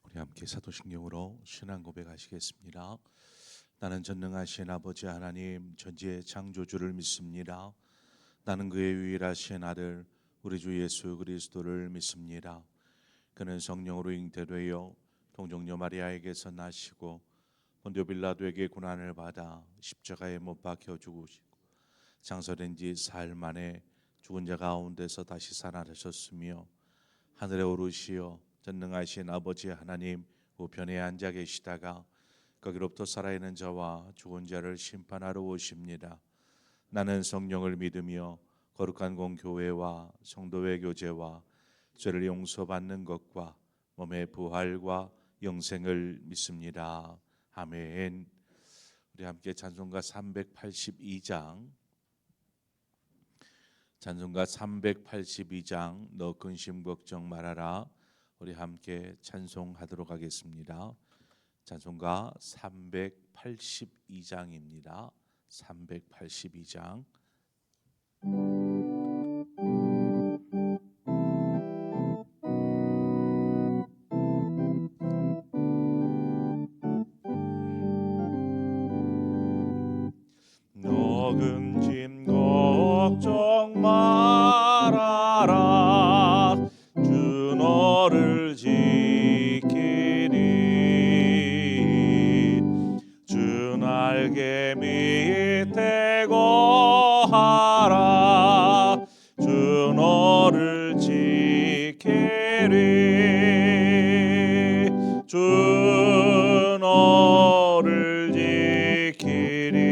우리 함께 사도신경으로 신앙 고백하시겠습니다. 나는 전능하신 아버지 하나님 전지의 창조주를 믿습니다. 나는 그의 유일하신 아들 우리 주 예수 그리스도를 믿습니다. 그는 성령으로 잉태되어 동정녀 마리아에게서 나시고 본디오 빌라도에게 고난을 받아 십자가에 못 박혀 죽으시고 장사된 지 사흘 만에 죽은 자 가운데서 다시 살아나셨으며 하늘에 오르시어 전능하신 아버지 하나님 우편에 앉아 계시다가 거기로부터 살아있는 자와 죽은 자를 심판하러 오십니다. 나는 성령을 믿으며 거룩한 공교회와 성도의 교제와 죄를 용서받는 것과 몸의 부활과 영생을 믿습니다. 아멘. 우리 함께 찬송가 382장 너 근심 걱정 말아라. 우리 함께 찬송하도록 하겠습니다. 찬송가 382장입니다. 382장. 너 근심 걱정 말아라. 주 너를 지키리. 주 날개 밑에 거하라. 주 너를 지키리. 주 너를 지키리.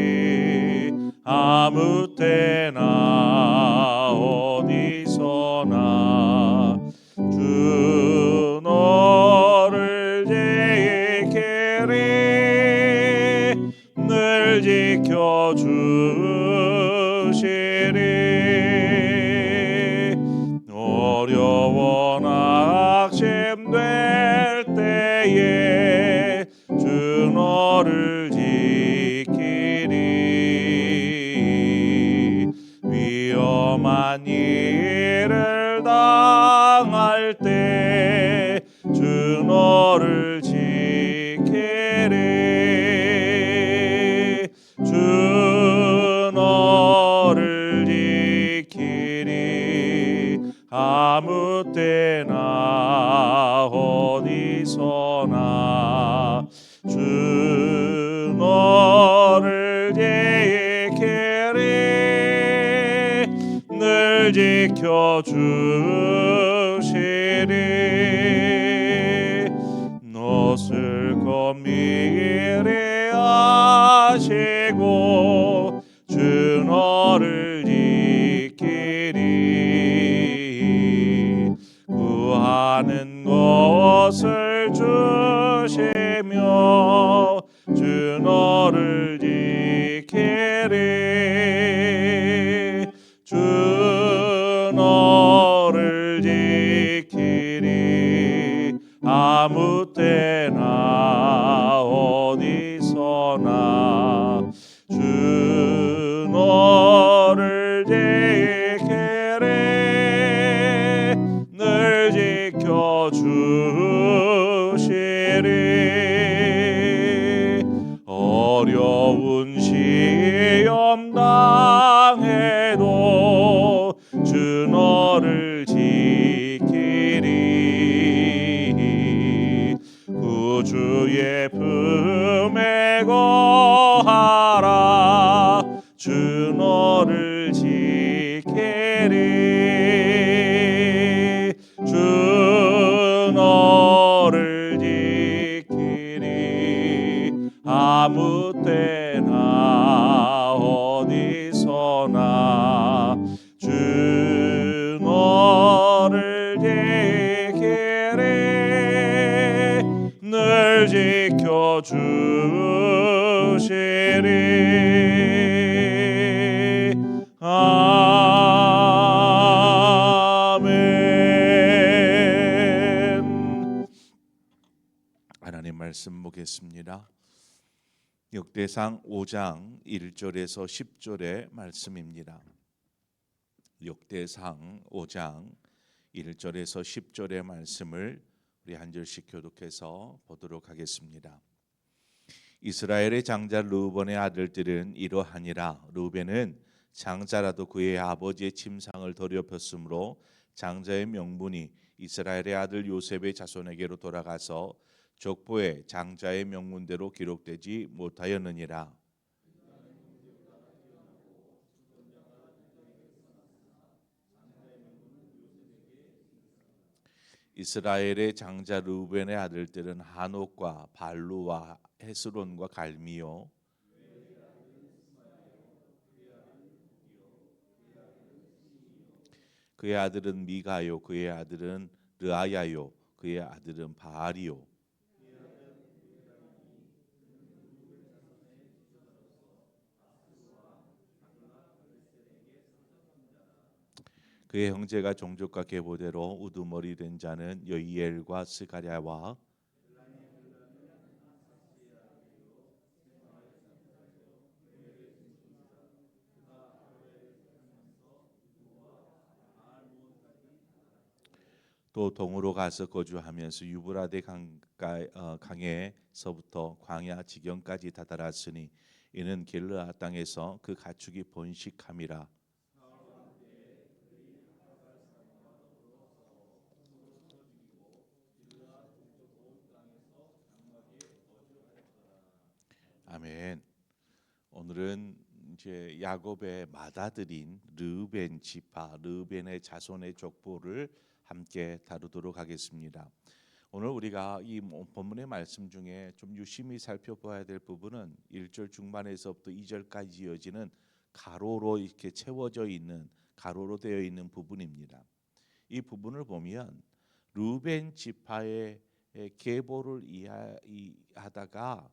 아무 때나 어디서나 주 너를 지키리. 늘 지켜주시리. 어려워 낙심될 때에 주 너를 지키리. 위험한 일을 당할 때 주 너를 지키리. 주 너를 지키리. 아무 때나 어디서나 주 너를 지키리. 늘 지켜주시리. 너을 미리 아시고 주 너를 지키리. 구하는 것을 주시며 주 너를 지키리. 주 너를 지키리. 아무 때나 어디서나 주 너를 지키리. 늘 지켜주시리. 어려운 시험 당해도 주 너를 지키리. 구주의 품에 거하라. 주 너를 지키리. 주 너를 지키리. 아무 때나 어디서나 주 너를 지키리. 늘 지켜주시리. 아멘. 하나님 말씀 보겠습니다. 역대상 5장 1절에서 10절의 말씀입니다. 역대상 5장 1절에서 10절의 말씀을 우리 한 절씩 교독해서 보도록 하겠습니다. 이스라엘의 장자 르우벤의 아들들은 이러하니라. 르우벤은 장자라도 그의 아버지의 침상을 더럽혔으므로 장자의 명분이 이스라엘의 아들 요셉의 자손에게로 돌아가서 족보에 장자의 명문대로 기록되지 못하였느니라. 이스라엘의 장자 르우벤의 아들들은 하녹과 발루와 헤스론과 갈미요. 그의 아들은 미가요. 그의 아들은 르아야요. 그의 아들은 바알이요. 그의 형제가 종족과 계보대로 우두머리 된 자는 여이엘과 스가랴와 또 동으로 가서 거주하면서 유브라데 강에서부터 광야 지경까지 다다랐으니 이는 길르아 땅에서 그 가축이 번식함이라. 아멘. 오늘은 이제 야곱의 맏아들인 르우벤 지파, 르우벤의 자손의 족보를 함께 다루도록 하겠습니다. 오늘 우리가 이 본문의 말씀 중에 좀 유심히 살펴봐야 될 부분은 1절 중반에서부터 2절까지 이어지는 가로로 이렇게 채워져 있는 가로로 되어 있는 부분입니다. 이 부분을 보면 르우벤 지파의 계보를 이해하다가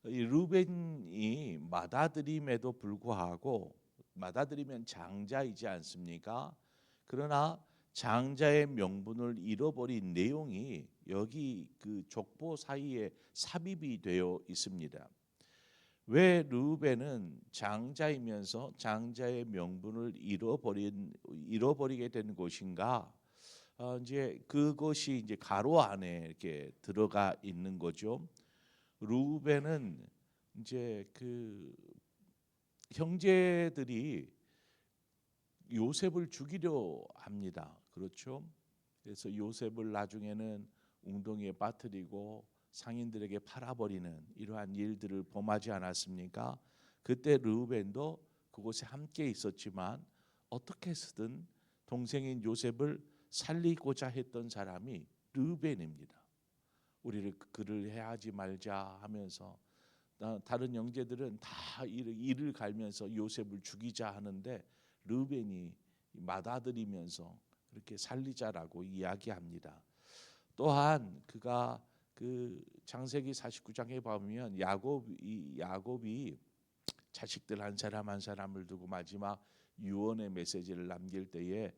이 르우벤이 맏아들임에도 불구하고 맏아들이면 장자이지 않습니까? 그러나 장자의 명분을 잃어버린 내용이 여기 그 족보 사이에 삽입이 되어 있습니다. 왜 르우벤은 장자이면서 장자의 명분을 잃어버리게 된 것인가? 이제 그것이 이제 가로 안에 이렇게 들어가 있는 거죠. 르우벤은 이제 그 형제들이 요셉을 죽이려 합니다. 그렇죠? 그래서 요셉을 나중에는 웅덩이에 빠뜨리고 상인들에게 팔아버리는 이러한 일들을 범하지 않았습니까? 그때 르우벤도 그곳에 함께 있었지만 어떻게 해서든 동생인 요셉을 살리고자 했던 사람이 르우벤입니다. 우리를 그를 해하지 말자 하면서 다른 형제들은 다 이를 갈면서 요셉을 죽이자 하는데 르우벤이 맏아들이면서 그렇게 살리자라고 이야기합니다. 또한 그가 그 창세기 49장에 보면 야곱이 자식들 한 사람 한 사람을 두고 마지막 유언의 메시지를 남길 때에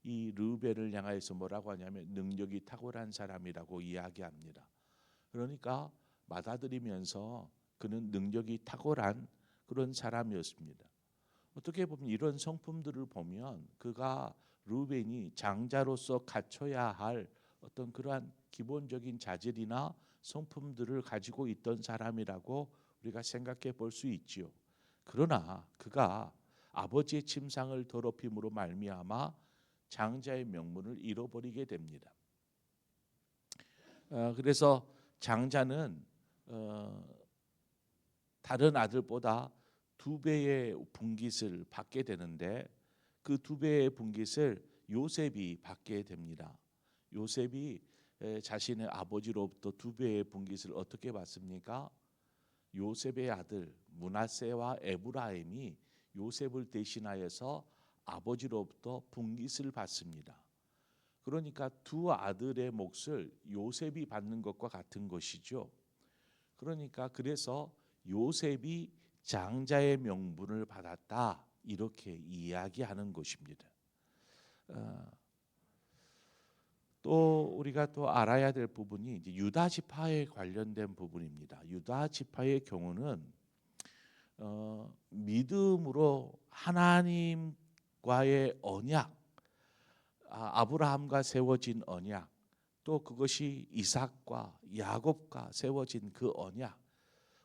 이 르우벤을 향하여서 뭐라고 하냐면 능력이 탁월한 사람이라고 이야기합니다. 그러니까 맏아들이면서 그는 능력이 탁월한 그런 사람이었습니다. 어떻게 보면 이런 성품들을 보면 그가 르우벤이 장자로서 갖춰야 할 어떤 그러한 기본적인 자질이나 성품들을 가지고 있던 사람이라고 우리가 생각해 볼 수 있지요. 그러나 그가 아버지의 침상을 더럽힘으로 말미암아 장자의 명분을 잃어버리게 됩니다. 그래서 장자는 다른 아들보다 2배의 분깃을 받게 되는데 그 2배의 분깃을 요셉이 받게 됩니다. 요셉이 자신의 아버지로부터 2배의 분깃을 어떻게 받습니까? 요셉의 아들 므낫세와 에브라임이 요셉을 대신하여서 아버지로부터 분깃을 받습니다. 그러니까 두 아들의 몫을 요셉이 받는 것과 같은 것이죠. 그러니까 그래서 요셉이 장자의 명분을 받았다 이렇게 이야기하는 것입니다. 또 우리가 또 알아야 될 부분이 이제 유다 지파에 관련된 부분입니다. 유다 지파의 경우는 믿음으로 하나님과의 언약, 아브라함과 세워진 언약, 또 그것이 이삭과 야곱과 세워진 그 언약,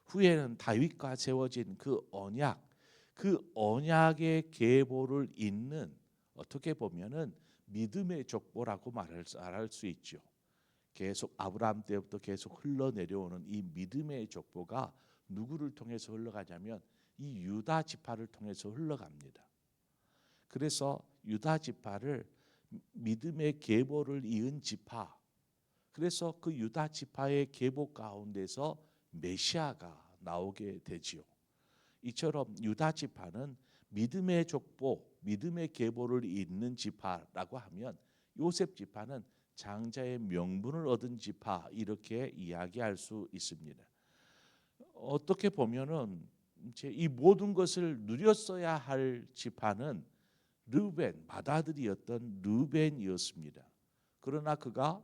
후에는 다윗과 세워진 그 언약, 그 언약의 계보를 잇는, 어떻게 보면은 믿음의 족보라고 말할 수 있죠. 계속 아브라함 때부터 계속 흘러내려오는 이 믿음의 족보가 누구를 통해서 흘러가냐면 이 유다 지파를 통해서 흘러갑니다. 그래서 유다 지파를 믿음의 계보를 이은 지파, 그래서 그 유다 지파의 계보 가운데서 메시아가 나오게 되지요. 이처럼 유다 지파는 믿음의 족보, 믿음의 계보를 잇는 지파라고 하면, 요셉 지파는 장자의 명분을 얻은 지파, 이렇게 이야기할 수 있습니다. 어떻게 보면은 이제 이 모든 것을 누렸어야 할 지파는 르벤, 맏아들이었던 르벤이었습니다. 그러나 그가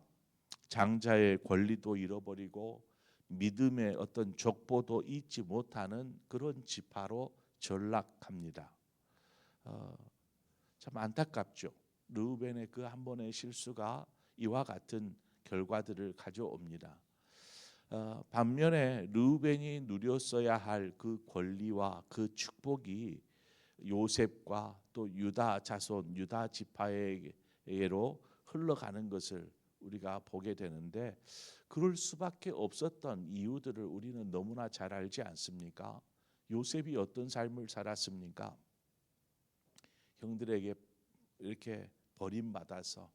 장자의 권리도 잃어버리고 믿음의 어떤 족보도 잊지 못하는 그런 지파로 전락합니다. 참 안타깝죠. 르우벤의 그 한 번의 실수가 이와 같은 결과들을 가져옵니다. 반면에 르우벤이 누렸어야 할 그 권리와 그 축복이 요셉과 또 유다 자손, 유다 지파에게로 흘러가는 것을 우리가 보게 되는데, 그럴 수밖에 없었던 이유들을 우리는 너무나 잘 알지 않습니까? 요셉이 어떤 삶을 살았습니까? 형들에게 이렇게 버림받아서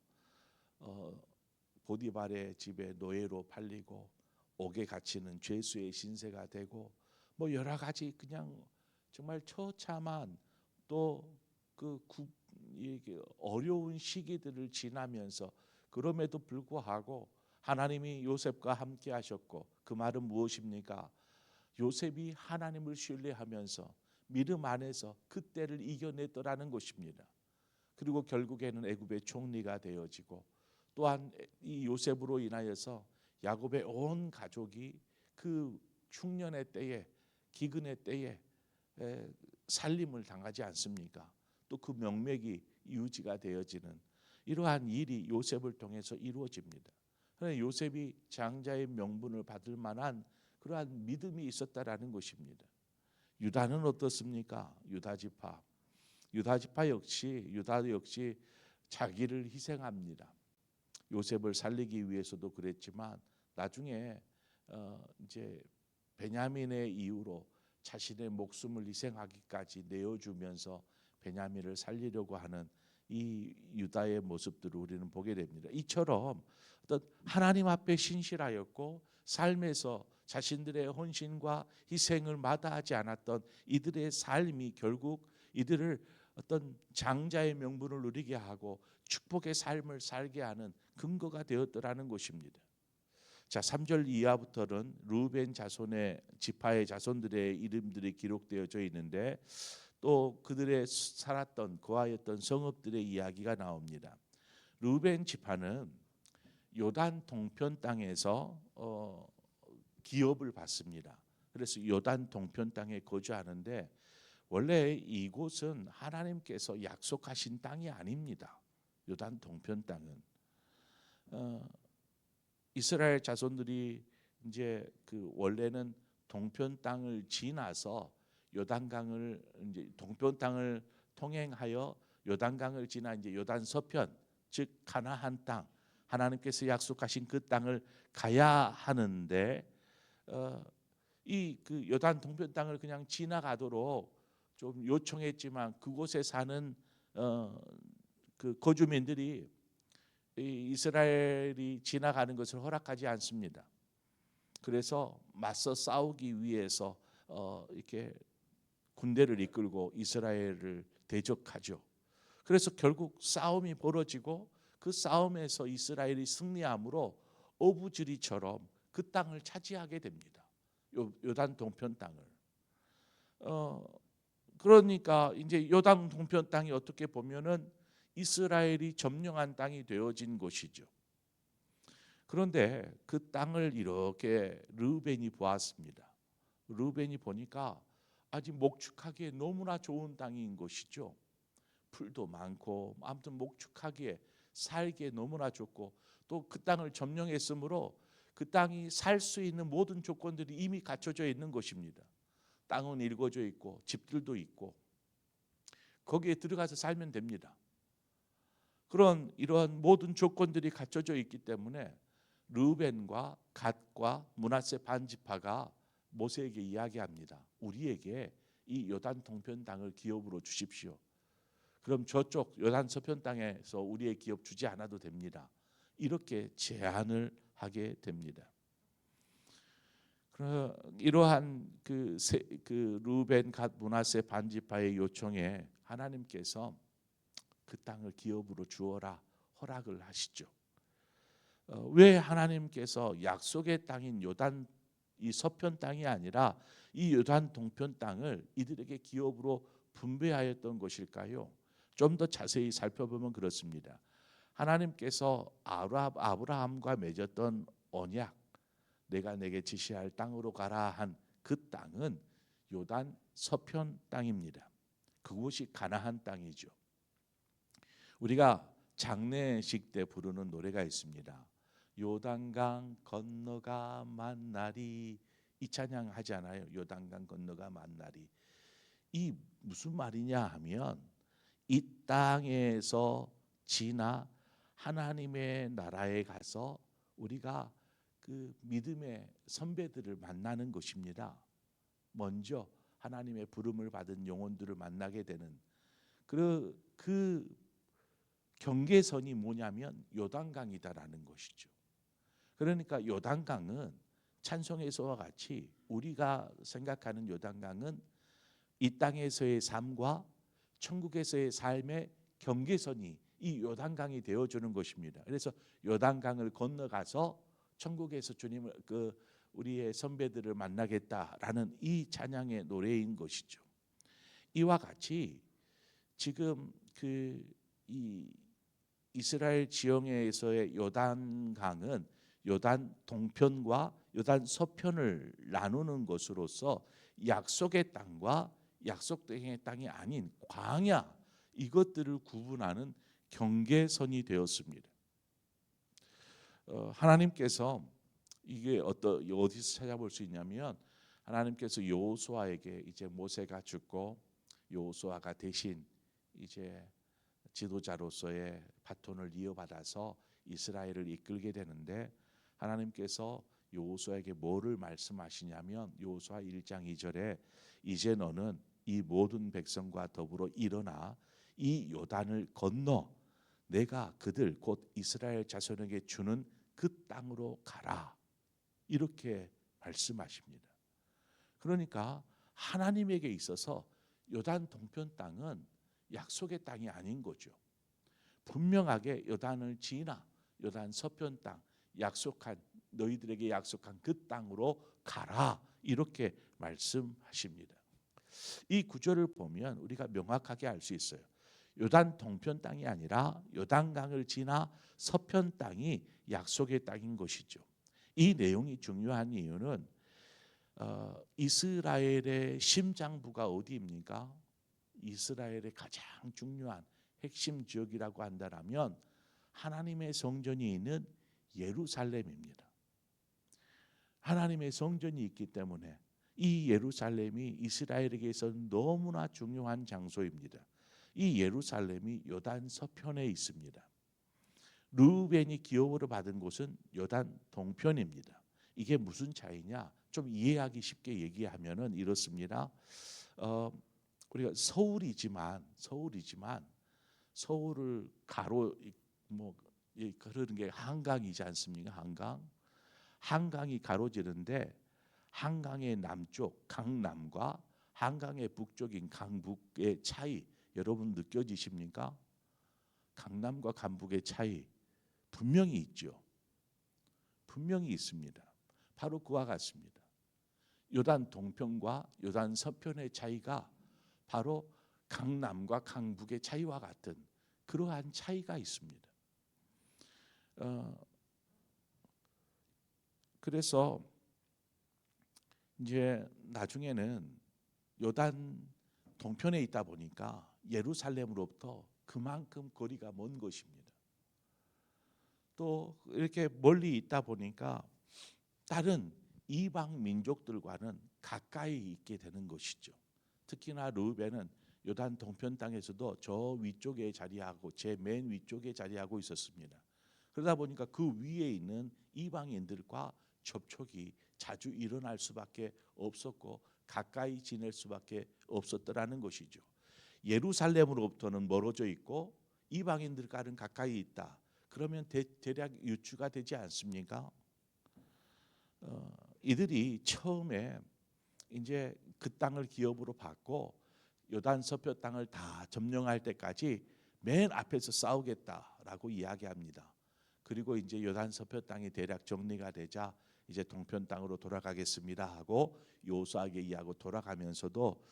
보디발의 집에 노예로 팔리고 옥에 갇히는 죄수의 신세가 되고, 뭐 여러 가지 그냥 정말 처참한 또그 어려운 시기들을 지나면서, 그럼에도 불구하고 하나님이 요셉과 함께 하셨고, 그 말은 무엇입니까? 요셉이 하나님을 신뢰하면서 믿음 안에서 그때를 이겨냈더라는 것입니다. 그리고 결국에는 애굽의 총리가 되어지고, 또한 이 요셉으로 인하여서 야곱의 온 가족이 그 흉년의 때에, 기근의 때에 살림을 당하지 않습니까? 또 그 명맥이 유지가 되어지는 이러한 일이 요셉을 통해서 이루어집니다. 그러나 요셉이 장자의 명분을 받을 만한 그러한 믿음이 있었다라는 것입니다. 유다는 어떻습니까? 유다 지파 역시 자기를 희생합니다. 요셉을 살리기 위해서도 그랬지만, 나중에 이제 베냐민의 이유로 자신의 목숨을 희생하기까지 내어주면서 베냐민을 살리려고 하는 이 유다의 모습들을 우리는 보게 됩니다. 이처럼 어떤 하나님 앞에 신실하였고 삶에서 자신들의 헌신과 희생을 마다하지 않았던 이들의 삶이 결국 이들을 어떤 장자의 명분을 누리게 하고 축복의 삶을 살게 하는 근거가 되었더라는 것입니다. 자, 3절 이하부터는 루벤 자손의 지파의 자손들의 이름들이 기록되어져 있는데, 또 그들의 살았던 거하였던 성읍들의 이야기가 나옵니다. 루벤 지파는 요단 동편 땅에서 기업을 받습니다. 그래서 요단 동편 땅에 거주하는데, 원래 이곳은 하나님께서 약속하신 땅이 아닙니다. 요단 동편 땅은 이스라엘 자손들이 이제 그 원래는 동편 땅을 지나서 요단강을, 이제 동편 땅을 통행하여 요단강을 지나 이제 요단 서편, 즉 가나안 땅, 하나님께서 약속하신 그 땅을 가야 하는데, 이 그 요단 동편 땅을 그냥 지나가도록 좀 요청했지만, 그곳에 사는 그 거주민들이 이스라엘이 지나가는 것을 허락하지 않습니다. 그래서 맞서 싸우기 위해서 이렇게 군대를 이끌고 이스라엘을 대적하죠. 그래서 결국 싸움이 벌어지고, 그 싸움에서 이스라엘이 승리함으로 어부지리처럼 그 땅을 차지하게 됩니다. 요단 동편 땅을. 그러니까 이제 요단 동편 땅이 어떻게 보면은 이스라엘이 점령한 땅이 되어진 것이죠. 그런데 그 땅을 이렇게 르우벤이 보았습니다. 르우벤이 보니까 아주 목축하기에 너무나 좋은 땅인 것이죠. 풀도 많고 아무튼 목축하기에 살기에 너무나 좋고, 또 그 땅을 점령했으므로 그 땅이 살 수 있는 모든 조건들이 이미 갖춰져 있는 것입니다. 땅은 일궈져 있고 집들도 있고 거기에 들어가서 살면 됩니다. 이러한 모든 조건들이 갖춰져 있기 때문에 르우벤과 갓과 므낫세 반지파가 모세에게 이야기합니다. 우리에게 이 요단 동편 땅을 기업으로 주십시오. 그럼 저쪽 요단 서편 땅에서 우리의 기업 주지 않아도 됩니다. 이렇게 제안을 하게 됩니다. 이러한 그 르우벤 갓 므낫세 반지파의 요청에 하나님께서 그 땅을 기업으로 주어라 허락을 하시죠. 왜 하나님께서 약속의 땅인 요단 이 서편 땅이 아니라 이 요단 동편 땅을 이들에게 기업으로 분배하였던 것일까요? 좀 더 자세히 살펴보면 그렇습니다. 하나님께서 아브라함과 맺었던 언약, 내가 내게 지시할 땅으로 가라 한 그 땅은 요단 서편 땅입니다. 그곳이 가나안 땅이죠. 우리가 장례식 때 부르는 노래가 있습니다. 요단강 건너가 만나리, 이 찬양 하지 않아요? 요단강 건너가 만나리. 이 무슨 말이냐 하면 이 땅에서 지나 하나님의 나라에 가서 우리가 그 믿음의 선배들을 만나는 것입니다. 먼저 하나님의 부름을 받은 영혼들을 만나게 되는 그 경계선이 뭐냐면 요단강이다라는 것이죠. 그러니까 요단강은 찬송에서와 같이 우리가 생각하는 요단강은 이 땅에서의 삶과 천국에서의 삶의 경계선이 이 요단강이 되어주는 것입니다. 그래서 요단강을 건너가서 천국에서 주님을 우리의 선배들을 만나겠다라는 이 찬양의 노래인 것이죠. 이와 같이 지금 이 이스라엘 지형에서의 요단강은 요단 동편과 요단 서편을 나누는 것으로서 약속의 땅과 약속의 땅이 아닌 광야, 이것들을 구분하는 경계선이 되었습니다. 하나님께서 이게 어디서 찾아볼 수 있냐면 하나님께서 여호수아에게 이제 모세가 죽고 여호수아가 대신 이제 지도자로서의 바톤을 이어받아서 이스라엘을 이끌게 되는데 하나님께서 여호수아에게 뭐를 말씀하시냐면 여호수아 1장 2절에 이제 너는 이 모든 백성과 더불어 일어나 이 요단을 건너 내가 그들 곧 이스라엘 자손에게 주는 그 땅으로 가라, 이렇게 말씀하십니다. 그러니까 하나님에게 있어서 요단 동편 땅은 약속의 땅이 아닌 거죠. 분명하게 요단을 지나 요단 서편 땅, 너희들에게 약속한 그 땅으로 가라, 이렇게 말씀하십니다. 이 구절을 보면 우리가 명확하게 알 수 있어요. 요단 동편 땅이 아니라 요단강을 지나 서편 땅이 약속의 땅인 것이죠. 이 내용이 중요한 이유는 이스라엘의 심장부가 어디입니까? 이스라엘의 가장 중요한 핵심 지역이라고 한다면 하나님의 성전이 있는 예루살렘입니다. 하나님의 성전이 있기 때문에 이 예루살렘이 이스라엘에게서는 너무나 중요한 장소입니다. 이 예루살렘이 요단 서편에 있습니다. 르우벤이 기업으로 받은 곳은 요단 동편입니다. 이게 무슨 차이냐? 좀 이해하기 쉽게 얘기하면은 이렇습니다. 우리가 서울이지만 서울을 그런 게 한강이지 않습니까? 한강이 가로지르는데 한강의 남쪽 강남과 한강의 북쪽인 강북의 차이 여러분 느껴지십니까? 강남과 강북의 차이 분명히 있죠. 분명히 있습니다. 바로 그와 같습니다. 요단 동편과 요단 서편의 차이가 바로 강남과 강북의 차이와 같은 그러한 차이가 있습니다. 그래서 이제 나중에는 요단 동편에 있다 보니까 예루살렘으로부터 그만큼 거리가 먼 것입니다. 또 이렇게 멀리 있다 보니까 다른 이방 민족들과는 가까이 있게 되는 것이죠. 특히나 르우벤은 요단 동편 땅에서도 저 위쪽에 자리하고 제 맨 위쪽에 자리하고 있었습니다. 그러다 보니까 그 위에 있는 이방인들과 접촉이 자주 일어날 수밖에 없었고 가까이 지낼 수밖에 없었더라는 것이죠. 예루살렘으로부터는 멀어져 있고 이방인들과는 가까이 있다. 그러면 대략 유추가 되지 않습니까? 이들이 처음에 이제 그 땅을 기업으로 받고 요단 서표 땅을 다 점령할 때까지 맨 앞에서 싸우겠다라고 이야기합니다. 그리고 이제 요단 서표 땅이 대략 정리가 되자 이제 동편 땅으로 돌아가겠습니다 하고 요수아에게 이야기하고 돌아가면서도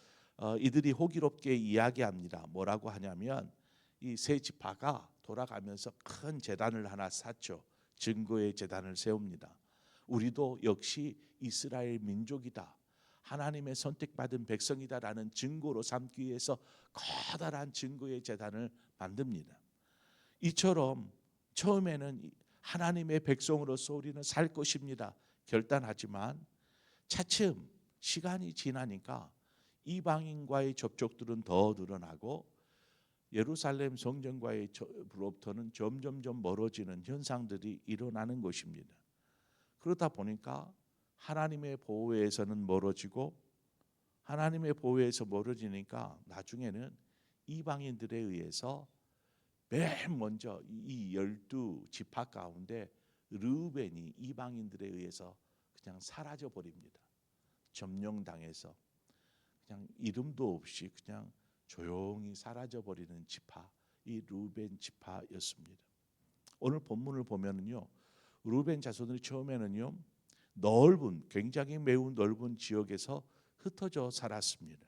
이들이 호기롭게 이야기합니다. 뭐라고 하냐면 이 세 지파가 돌아가면서 큰 제단을 하나 쌓죠. 증거의 제단을 세웁니다. 우리도 역시 이스라엘 민족이다, 하나님의 선택받은 백성이다라는 증거로 삼기 위해서 커다란 증거의 제단을 만듭니다. 이처럼 처음에는 하나님의 백성으로서 우리는 살 것입니다 결단하지만 차츰 시간이 지나니까 이방인과의 접촉들은 더 늘어나고 예루살렘 성전과의 접으로부터는 점점점 멀어지는 현상들이 일어나는 것입니다. 그러다 보니까 하나님의 보호에서는 멀어지고 하나님의 보호에서 멀어지니까 나중에는 이방인들에 의해서 맨 먼저 이 12지파 가운데 르우벤이 이방인들에 의해서 그냥 사라져 버립니다. 점령당해서 그냥 이름도 없이 그냥 조용히 사라져 버리는 지파, 이 르우벤 지파였습니다. 오늘 본문을 보면은요, 르우벤 자손들이 처음에는요 굉장히 매우 넓은 지역에서 흩어져 살았습니다.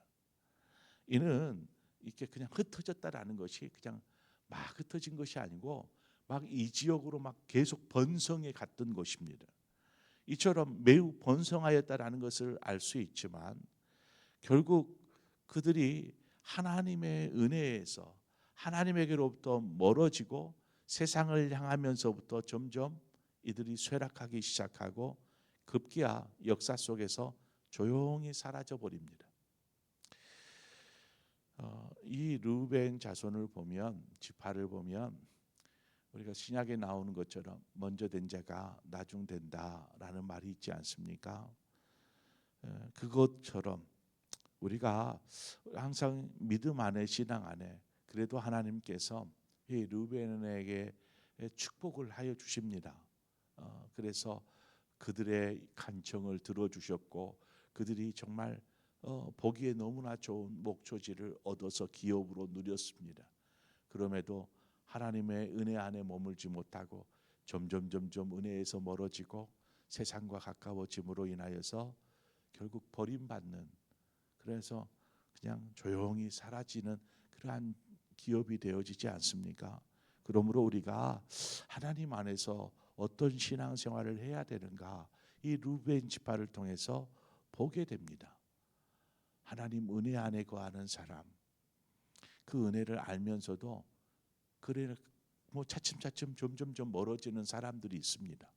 이는 이렇게 그냥 흩어졌다라는 것이 그냥 막 흩어진 것이 아니고 막 이 지역으로 막 계속 번성해 갔던 것입니다. 이처럼 매우 번성하였다라는 것을 알 수 있지만 결국 그들이 하나님의 은혜에서 하나님에게로부터 멀어지고 세상을 향하면서부터 점점 이들이 쇠락하기 시작하고 급기야 역사 속에서 조용히 사라져 버립니다. 이 르우벤 자손을 보면, 지파를 보면 우리가 신약에 나오는 것처럼 먼저 된 자가 나중 된다라는 말이 있지 않습니까? 그것처럼 우리가 항상 믿음 안에, 신앙 안에 그래도 하나님께서 이 르우벤에게 축복을 하여 주십니다. 그래서 그들의 간청을 들어주셨고 그들이 정말 보기에 너무나 좋은 목초지를 얻어서 기업으로 누렸습니다. 그럼에도 하나님의 은혜 안에 머물지 못하고 점점 은혜에서 멀어지고 세상과 가까워짐으로 인하여서 결국 버림받는, 그래서 그냥 조용히 사라지는 그러한 기업이 되어지지 않습니까? 그러므로 우리가 하나님 안에서 어떤 신앙생활을 해야 되는가, 이 르우벤 지파를 통해서 보게 됩니다. 하나님 은혜 안에 거하는 사람, 그 은혜를 알면서도 그래 차츰 점점 멀어지는 사람들이 있습니다.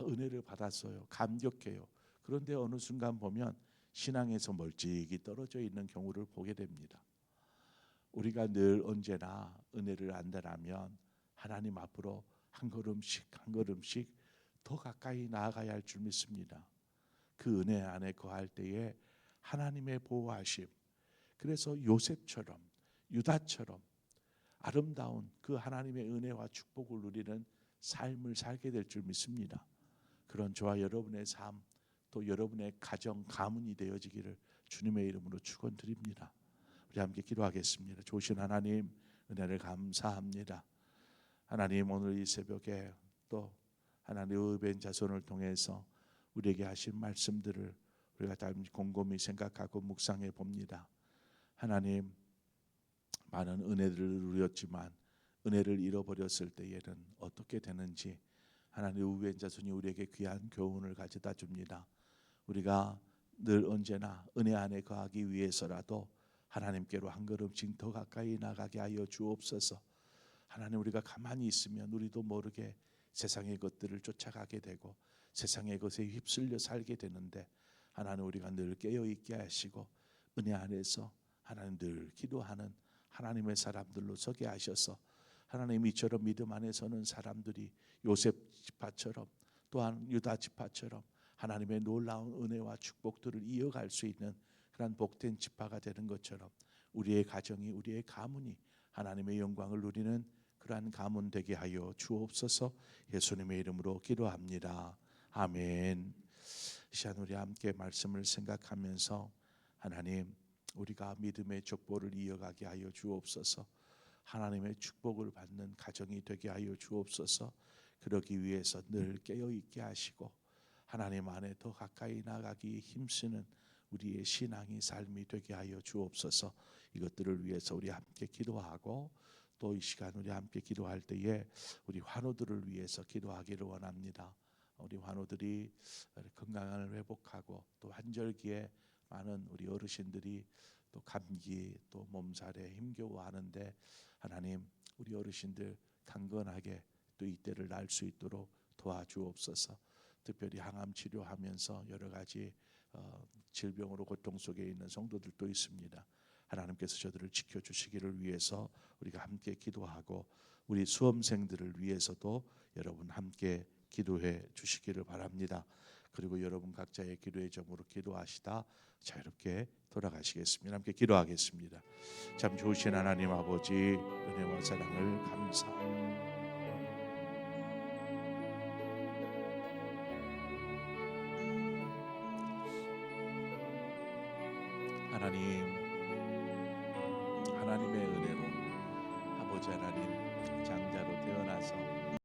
은혜를 받았어요, 감격해요. 그런데 어느 순간 보면 신앙에서 멀찍이 떨어져 있는 경우를 보게 됩니다. 우리가 늘 언제나 은혜를 안다라면 하나님 앞으로 한 걸음씩 더 가까이 나아가야 할 줄 믿습니다. 그 은혜 안에 거할 때에 하나님의 보호하심, 그래서 요셉처럼 유다처럼 아름다운 그 하나님의 은혜와 축복을 누리는 삶을 살게 될 줄 믿습니다. 그런 저와 여러분의 삶, 또 여러분의 가정, 가문이 되어지기를 주님의 이름으로 축원드립니다. 우리 함께 기도하겠습니다. 좋으신 하나님, 은혜를 감사합니다. 하나님, 오늘 이 새벽에 또 하나님의 르우벤 자손을 통해서 우리에게 하신 말씀들을 우리가 다 곰곰이 생각하고 묵상해 봅니다. 하나님, 많은 은혜를 누렸지만 은혜를 잃어버렸을 때에는 어떻게 되는지 하나님, 르우벤 자손이 우리에게 귀한 교훈을 가져다 줍니다. 우리가 늘 언제나 은혜 안에 거하기 위해서라도 하나님께로 한 걸음씩 더 가까이 나가게 하여 주옵소서. 하나님, 우리가 가만히 있으면 우리도 모르게 세상의 것들을 쫓아가게 되고 세상의 것에 휩쓸려 살게 되는데, 하나님, 우리가 늘 깨어 있게 하시고 은혜 안에서 하나님 늘 기도하는 하나님의 사람들로 서게 하셔서, 하나님, 이처럼 믿음 안에 서는 사람들이 요셉 지파처럼 또한 유다 지파처럼 하나님의 놀라운 은혜와 축복들을 이어갈 수 있는 그런 복된 지파가 되는 것처럼, 우리의 가정이, 우리의 가문이 하나님의 영광을 누리는 그러한 가문 되게 하여 주옵소서. 예수님의 이름으로 기도합니다. 아멘. 이 시간 우리 함께 말씀을 생각하면서, 하나님, 우리가 믿음의 족보를 이어가게 하여 주옵소서. 하나님의 축복을 받는 가정이 되게 하여 주옵소서. 그러기 위해서 늘 깨어 있게 하시고 하나님 안에 더 가까이 나가기 힘쓰는 우리의 신앙이 삶이 되게 하여 주옵소서. 이것들을 위해서 우리 함께 기도하고, 또 이 시간 우리 함께 기도할 때에 우리 환우들을 위해서 기도하기를 원합니다. 우리 환우들이 건강을 회복하고, 또 환절기에 많은 우리 어르신들이 또 감기 또 몸살에 힘겨워하는데, 하나님, 우리 어르신들 강건하게 또 이때를 날 수 있도록 도와주옵소서. 특별히 항암 치료하면서 여러 가지 질병으로 고통 속에 있는 성도들도 있습니다. 하나님께서 저들을 지켜주시기를 위해서 우리가 함께 기도하고, 우리 수험생들을 위해서도 여러분 함께 기도해 주시기를 바랍니다. 그리고 여러분 각자의 기도의 점으로 기도하시다 자유롭게 돌아가시겠습니다. 함께 기도하겠습니다. 참 좋으신 하나님 아버지, 은혜와 사랑을 감사합니다. 하나님, 하나님의 은혜로 아버지 하나님, 장자로 태어나서